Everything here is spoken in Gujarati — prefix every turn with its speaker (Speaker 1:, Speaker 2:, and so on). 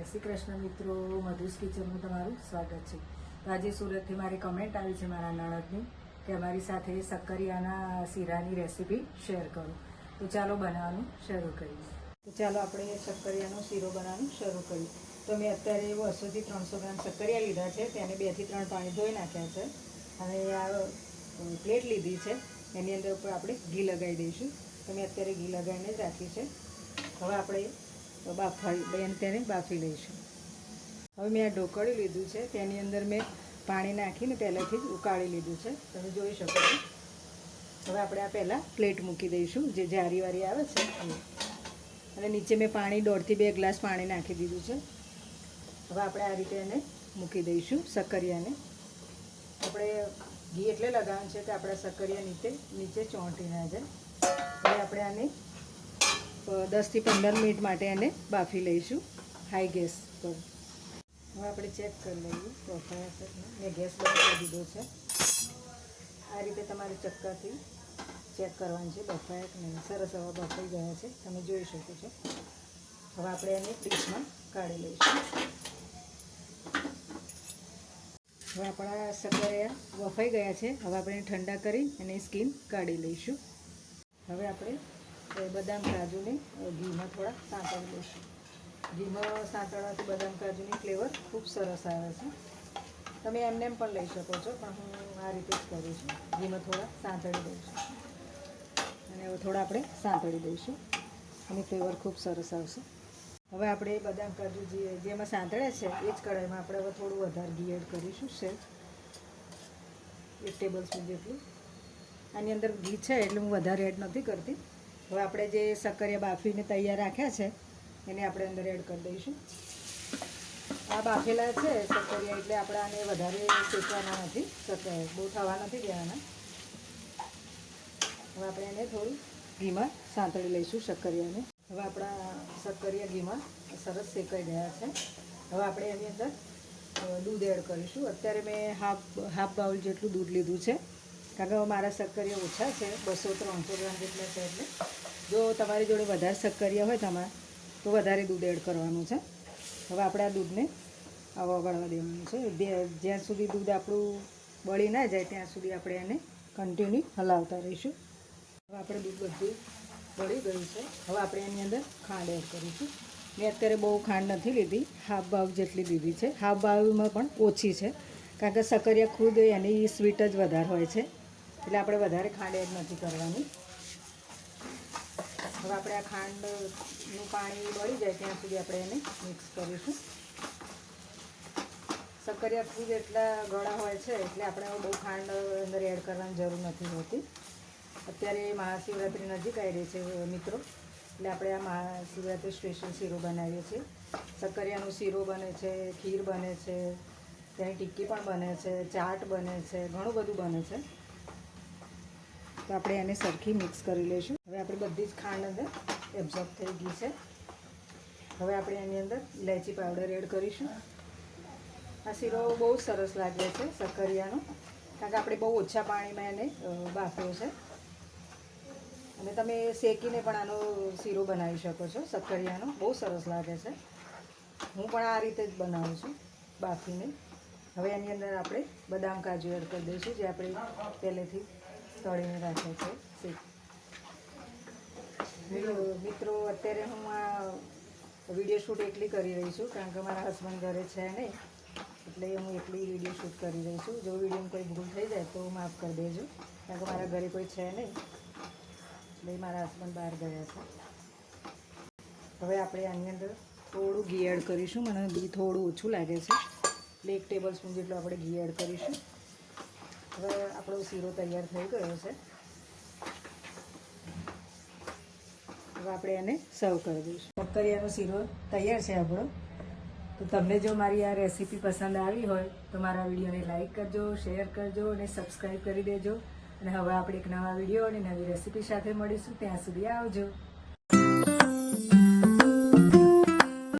Speaker 1: જય શ્રી કૃષ્ણ મિત્રો, મધુસ કિચનમાં તમારું સ્વાગત છે। તો આજે સુરતથી મારી કમેન્ટ આવી છે મારા નણદની કે અમારી સાથે શક્કરિયાના શીરાની રેસીપી શેર કરો। તો ચાલો બનાવવાનું શરૂ કરીએ। તો ચાલો આપણે શક્કરિયાનો શીરો બનાવવાનું શરૂ કરીએ। તો મેં અત્યારે 200 થી 300 ગ્રામ શક્કરિયા લીધા છે, તેને 2 થી 3 પાણી ધોઈ નાખ્યા છે અને આ પ્લેટ લીધી છે, એની અંદર ઉપર આપણે ઘી લગાવી દઈશું। તો મેં અત્યારે ઘી લગાવીને જ રાખી છે। હવે આપણે તેને બાફી લઈશું। હવે મેં આ ઢોકળી લીધું છે, તેની અંદર મેં પાણી નાખીને પહેલાંથી જ ઉકાળી લીધું છે, તમે જોઈ શકો છો। હવે આપણે આ પહેલાં પ્લેટ મૂકી દઈશું, જે જારીવાળી આવે છે એ, અને નીચે મેં પાણી 1.5 થી 2 ગ્લાસ પાણી નાખી દીધું છે। હવે આપણે આ રીતે એને મૂકી દઈશું શક્કરિયાને। આપણે ઘી એટલે લગાવવાનું છે કે આપણા શક્કરિયા નીચે ચોંટી ના જાય। હવે આપણે આને 10 થી 15 મિનિટ માટે એને બાફી લઈશું હાઈ ગેસ પર। હવે આપણે ચેક કરી લઈએ બફાયા છે। મેં ગેસ બંધ કરી દીધો છે। આ રીતે તમારે ચક્કાથી ચેક કરવાનું છે બફાયા કે નહીં। સરસ હવે બફાઈ ગયા છે, તમે જોઈ શકો છો। હવે આપણે એને ડીશમાં કાઢી લઈશું। હવે આપણા શક્કરિયા બફાઈ ગયા છે। હવે આપણે ઠંડા કરી એની સ્કીન કાઢી લઈશું। હવે આપણે બદામ કાજુને ઘીમાં થોડા સાંતળી લઈશું। ઘીમાં સાંતળવાથી બદામ કાજુની ફ્લેવર ખૂબ સરસ આવે છે। તમે એમને એમ પણ લઈ શકો છો, પણ હું આ રીતે જ કરું છું। ઘીમાં થોડા સાંતળી દઈશું અને હવે થોડા આપણે સાંતળી દઈશું, એની ફ્લેવર ખૂબ સરસ આવશે। હવે આપણે બદામ કાજુ જેમાં સાંતળ્યા છે એ જ કઢાઈમાં આપણે હવે થોડું વધારે ઘી એડ કરીશું, સેજ 1 ટેબલ સ્પૂન જેટલું। આની અંદર ઘી છે એટલે હું વધારે એડ નથી કરતી। હવે આપણે જે શક્કરિયા બાફીને તૈયાર રાખ્યા છે એને આપણે અંદર એડ કરી દઈશું। આ બાફેલા છે શક્કરિયા, એટલે આપણે આને વધારે શેકવાના નથી, બહુ થવા નથી દેવાના। હવે આપણે એને થોડું ઘીમાં સાંતળી લઈશું શક્કરિયાને। હવે આપણા શક્કરિયા ઘીમાં સરસ શેકાઈ ગયા છે। હવે આપણે એની અંદર દૂધ એડ કરીશું। અત્યારે મેં હાફ બાઉલ જેટલું દૂધ લીધું છે, કારણ કે મારા શક્કરિયા ઓછા છે, 200-300 ગ્રામ જેટલા છે, એટલે જો તમારી જોડે વધારે શક્કરિયા હોય તમારે તો વધારે દૂધ એડ કરવાનું છે। હવે આપણે આ દૂધને ઓગળવા દેવાનું છે, જ્યાં સુધી દૂધ આપણું બળી ના જાય ત્યાં સુધી આપણે એને કન્ટિન્યુ હલાવતા રહીશું। હવે આપણે દૂધ બધું બળી ગયું છે। હવે આપણે એની અંદર ખાંડ એડ કરીશું। મેં અત્યારે બહુ ખાંડ નથી લીધી, હાફ બાઉલ જેટલી લીધી છે। હાફ બાઉલમાં પણ ઓછી છે, કારણ કે શક્કરિયા ખુદ એની સ્વીટ જ વધારે હોય છે, એટલે આપણે વધારે ખાંડ એડ નથી કરવાની। હવે આપણે આ ખાંડનું પાણી બળી જાય ત્યાં સુધી આપણે એને મિક્સ કરીશું। શક્કરિયા ખુદ એટલા ગળા હોય છે એટલે આપણે બહુ ખાંડ અંદર એડ કરવાની જરૂર નથી હોતી। અત્યારે મહાશિવરાત્રિ નજીક આવી રહી છે મિત્રો, એટલે આપણે આ મહાશિવરાત્રિ સ્પેશિયલ શીરો બનાવીએ છીએ। શક્કરિયાનો શીરો બને છે, ખીર બને છે, તેની ટિક્કી પણ બને છે, ચાટ બને છે, ઘણું બધું બને છે। તો આપણે એને સરખી મિક્સ કરી લઈશું। હવે આપણી બધી જ ખાંડ અંદર એબ્ઝોર્બ થઈ ગઈ છે। હવે આપણે એની અંદર ઇલાયચી પાવડર એડ કરીશું। આ શીરો બહુ સરસ લાગે છે શક્કરિયાનો, કારણ કે આપણે બહુ ઓછા પાણીમાં એને બાફ્યો છે, અને તમે શેકીને પણ આનો શીરો બનાવી શકો છો શક્કરિયાનો, બહુ સરસ લાગે છે। હું પણ આ રીતે જ બનાવું છું, બાફીને। હવે એની અંદર આપણે બદામ કાજુ એડ કરી દઈશું, જે આપણે પહેલેથી તળીને રાખ્યા છે। મિત્રો અત્યારે હું આ વિડીયો શૂટ એકલી કરી રહી છું, કારણ કે મારા હસબન્ડ ઘરે છે નહીં, એટલે હું એકલી વિડીયો શૂટ કરી રહી છું। જો વિડીયોમાં કોઈ ભૂલ થઈ જાય તો માફ કરી દેજો, કારણ કે મારા ઘરે કોઈ છે નહીં, એટલે મારા હસબન્ડ બહાર ગયા છે। હવે આપણે આની અંદર થોડું ઘી એડ કરીશું। મને ઘી થોડું ઓછું લાગે છે, એટલે 1 ટેબલ સ્પૂન જેટલું આપણે ઘી એડ કરીશું। હવે આપણો શીરો તૈયાર થઈ ગયો છે। હવે આપણે એને સર્વ કરી દઈશું। શક્કરિયાનો શીરો તૈયાર છે આપણો। તો તમને જો મારી આ રેસીપી પસંદ આવી હોય તો મારા વિડીયોને લાઇક કરજો, શેર કરજો અને સબસ્ક્રાઈબ કરી દેજો। અને હવે આપણે એક નવા વિડીયો અને નવી રેસીપી સાથે મળીશું, ત્યાં સુધી આવજો।